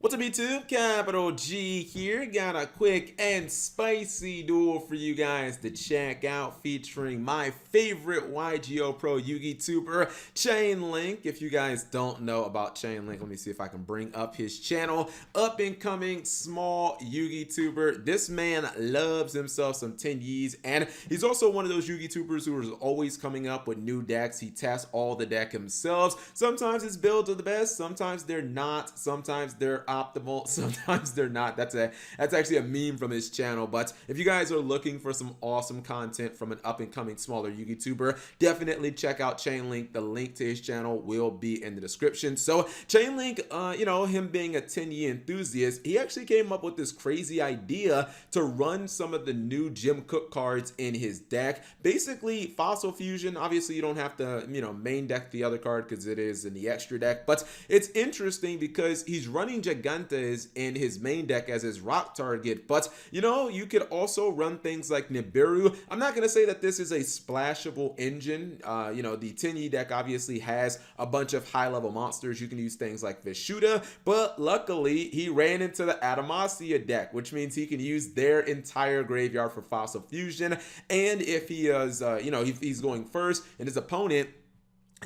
What's up YouTube? Capital G here. Got a quick and spicy duel for you guys to check out featuring my favorite YGO Pro Yugi tuber, Chain Link. If you guys don't know about Chain Link, let me see if I can bring up his channel. Up and coming small Yugi tuber. This man loves himself some Tenyis, and he's also one of those Yugi tubers who is always coming up with new decks. He tests all the deck himself. Sometimes his builds are the best, sometimes they're not, sometimes they're optimal, sometimes they're not. That's actually a meme from his channel. But if you guys are looking for some awesome content from an up and coming smaller Yugi tuber, definitely check out Chain Link. The link to his channel will be in the description. So Chain Link, you know, him being a Tenyi enthusiast, he actually came up with this crazy idea to run some of the new Jim Cook cards in his deck. Basically Fossil Fusion. Obviously you don't have to, you know, main deck the other card because it is in the extra deck, but it's interesting because he's running Gigantes in his main deck as his rock target. But you know, you could also run things like Nibiru. I'm not gonna say that this is a splashable engine. You know, the Tenyi deck obviously has a bunch of high level monsters. You can use things like Vishuda, but luckily he ran into the Adamasya deck, which means he can use their entire graveyard for Fossil Fusion. And if he is you know, if he's going first and his opponent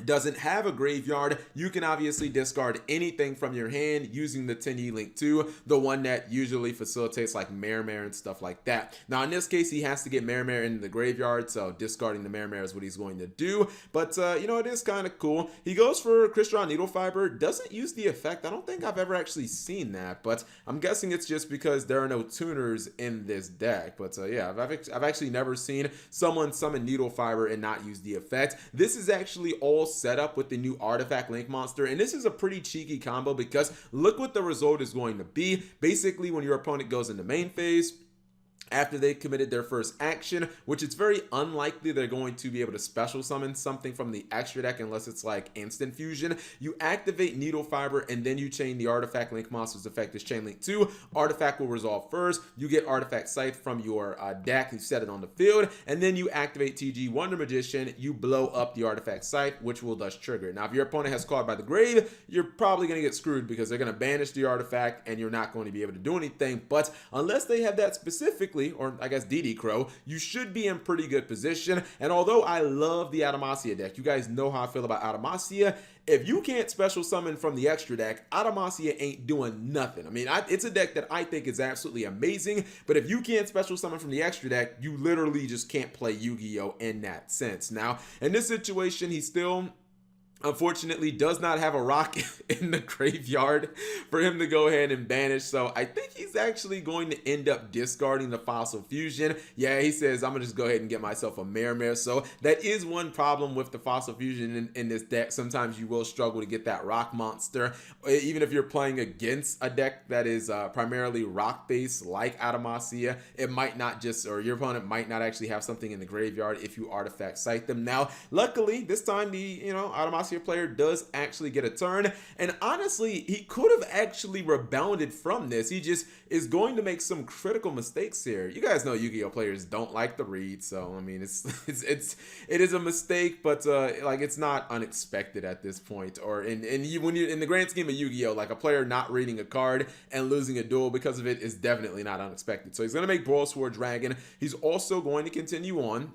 doesn't have a graveyard, you can obviously discard anything from your hand using the Tenyi Link 2, the one that usually facilitates like Mare and stuff like that. Now in this case he has to get Mare into the graveyard, so discarding the Mare is what he's going to do. But you know, it is kind of cool. He goes for Crystal Needle Fiber, doesn't use the effect. I don't think I've ever actually seen that, but I'm guessing it's just because there are no tuners in this deck. But yeah, I've actually never seen someone summon Needle Fiber and not use the effect. This is actually all set up with the new artifact link monster, and this is a pretty cheeky combo because look what the result is going to be. Basically, when your opponent goes into main phase, after they committed their first action, which it's very unlikely they're going to be able to special summon something from the extra deck unless it's like instant fusion, you activate Needle Fiber and then you chain the artifact link monster's effect as Chain Link 2. Artifact will resolve first, you get artifact scythe from your deck, you set it on the field, and then you activate TG Wonder Magician, you blow up the artifact scythe, which will thus trigger. Now if your opponent has Caught by the Grave, you're probably going to get screwed because they're going to banish the artifact and you're not going to be able to do anything. But unless they have that specifically, or I guess DD Crow, you should be in pretty good position. And although I love the Adamasya deck, you guys know how I feel about Adamasya. If you can't special summon from the extra deck, Adamasya ain't doing nothing. I mean, it's a deck that I think is absolutely amazing, but if you can't special summon from the extra deck, you literally just can't play Yu-Gi-Oh! In that sense. Now, in this situation, he's still unfortunately does not have a rock in the graveyard for him to go ahead and banish, so I think he's actually going to end up discarding the Fossil Fusion. Yeah, he says I'm gonna just go ahead and get myself a Mare, so that is one problem with the Fossil Fusion in this deck. Sometimes you will struggle to get that rock monster, even if you're playing against a deck that is primarily rock based like Adamasya. It might not just, or your opponent might not actually have something in the graveyard if you artifact scythe them. Now luckily this time the, you know, Adamasya player does actually get a turn, and honestly he could have actually rebounded from this. He just is going to make some critical mistakes here. You guys know Yu-Gi-Oh players don't like the read, so I mean it is a mistake, but like it's not unexpected at this point. Or when you're in the grand scheme of Yu-Gi-Oh, like a player not reading a card and losing a duel because of it is definitely not unexpected. So he's going to make Broilsword Dragon. He's also going to continue on.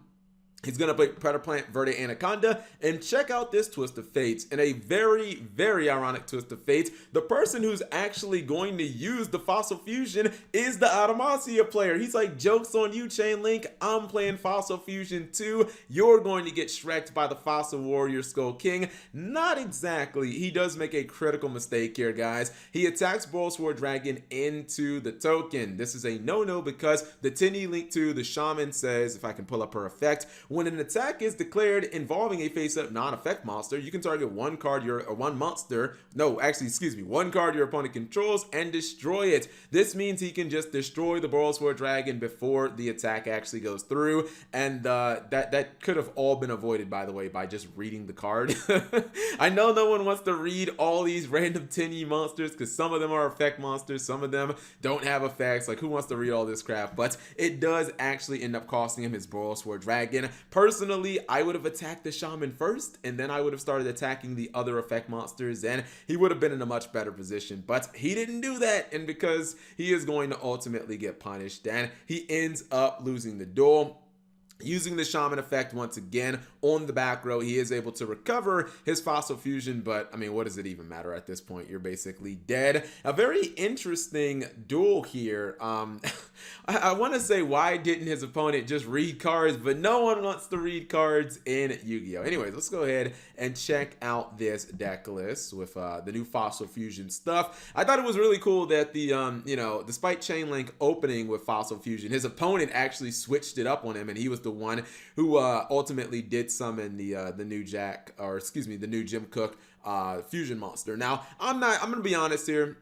He's going to play Predator Plant, Verde Anaconda, and check out this twist of fates. In a very, very ironic twist of fates, the person who's actually going to use the Fossil Fusion is the Adamasya player. He's like, joke's on you, Chain Link. I'm playing Fossil Fusion too. You're going to get shreked by the Fossil Warrior Skull King. Not exactly. He does make a critical mistake here, guys. He attacks Broilsword Dragon into the token. This is a no-no because the Tenyi Link 2, the Shaman says, if I can pull up her effect, when an attack is declared involving a face-up non-effect monster, you can target one card one card your opponent controls and destroy it. This means he can just destroy the Broilsword Dragon before the attack actually goes through, and that could have all been avoided, by the way, by just reading the card. I know no one wants to read all these random Tenyi monsters because some of them are effect monsters, some of them don't have effects. Like, who wants to read all this crap? But it does actually end up costing him his Broilsword Dragon. Personally, I would have attacked the Shaman first, and then I would have started attacking the other effect monsters, and he would have been in a much better position. But he didn't do that, and because he is going to ultimately get punished, and he ends up losing the duel. Using the Shaman effect once again on the back row, he is able to recover his Fossil Fusion, but I mean, what does it even matter at this point? You're basically dead. A very interesting duel here. I want to say, why didn't his opponent just read cards? But no one wants to read cards in Yu-Gi-Oh! Anyways, let's go ahead and check out this deck list with the new Fossil Fusion stuff. I thought it was really cool that the, you know, despite Chain Link opening with Fossil Fusion, his opponent actually switched it up on him, and he was the one who ultimately did summon the new Jack, or excuse me, the new Jim Cook fusion monster. Now, I'm gonna be honest here.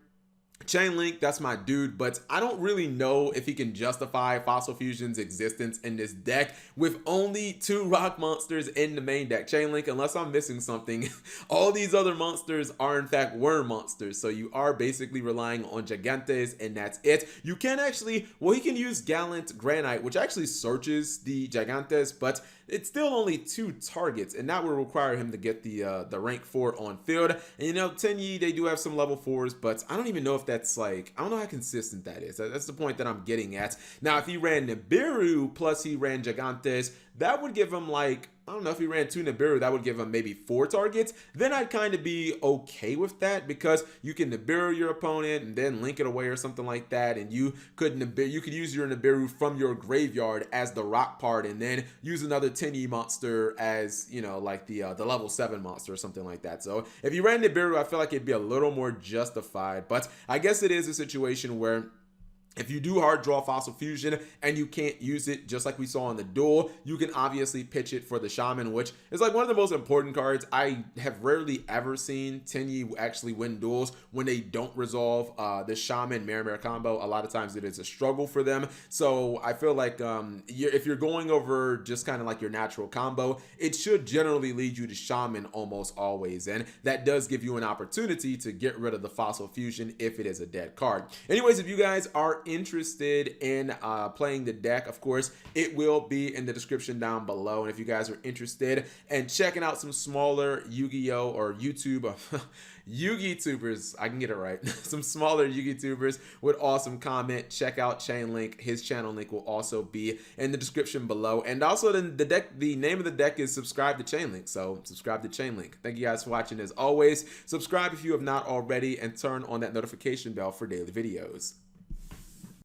Chain Link, that's my dude, but I don't really know if he can justify Fossil Fusion's existence in this deck with only 2 rock monsters in the main deck. Chain Link, unless I'm missing something, all these other monsters are in fact worm monsters, so you are basically relying on Gigantes, and that's it. You can actually, well, he can use Gallant Granite, which actually searches the Gigantes, but it's still only 2 targets, and that will require him to get the rank 4 on field. And you know, Tenyi, they do have some level 4s, but I don't even know if that's like, I don't know how consistent that is. That's the point that I'm getting at. Now, if he ran Nibiru plus he ran Gigantes, that would give him like, I don't know, if he ran 2 Nibiru, that would give him maybe 4 targets. Then I'd kind of be okay with that, because you can Nibiru your opponent and then link it away or something like that, and you could use your Nibiru from your graveyard as the rock part, and then use another Tenyi monster as, you know, like the level 7 monster or something like that. So if you ran Nibiru, I feel like it'd be a little more justified, but I guess it is a situation where if you do hard draw Fossil Fusion and you can't use it, just like we saw in the duel, you can obviously pitch it for the Shaman, which is like one of the most important cards. I have rarely ever seen Tenyi actually win duels when they don't resolve the Shaman Mirror combo. A lot of times it is a struggle for them. So I feel like if you're going over just kind of like your natural combo, it should generally lead you to Shaman almost always. And that does give you an opportunity to get rid of the Fossil Fusion if it is a dead card. Anyways, if you guys are interested in playing the deck, of course, it will be in the description down below. And if you guys are interested in checking out some smaller Yu-Gi-Oh! Or YouTube Yu-Gi-Tubers, I can get it right, some smaller Yu-Gi-Tubers with awesome comment, check out Chain Link. His channel link will also be in the description below. And also the name of the deck is Subscribe to Chain Link, so subscribe to Chain Link. Thank you guys for watching. As always, subscribe if you have not already, and turn on that notification bell for daily videos.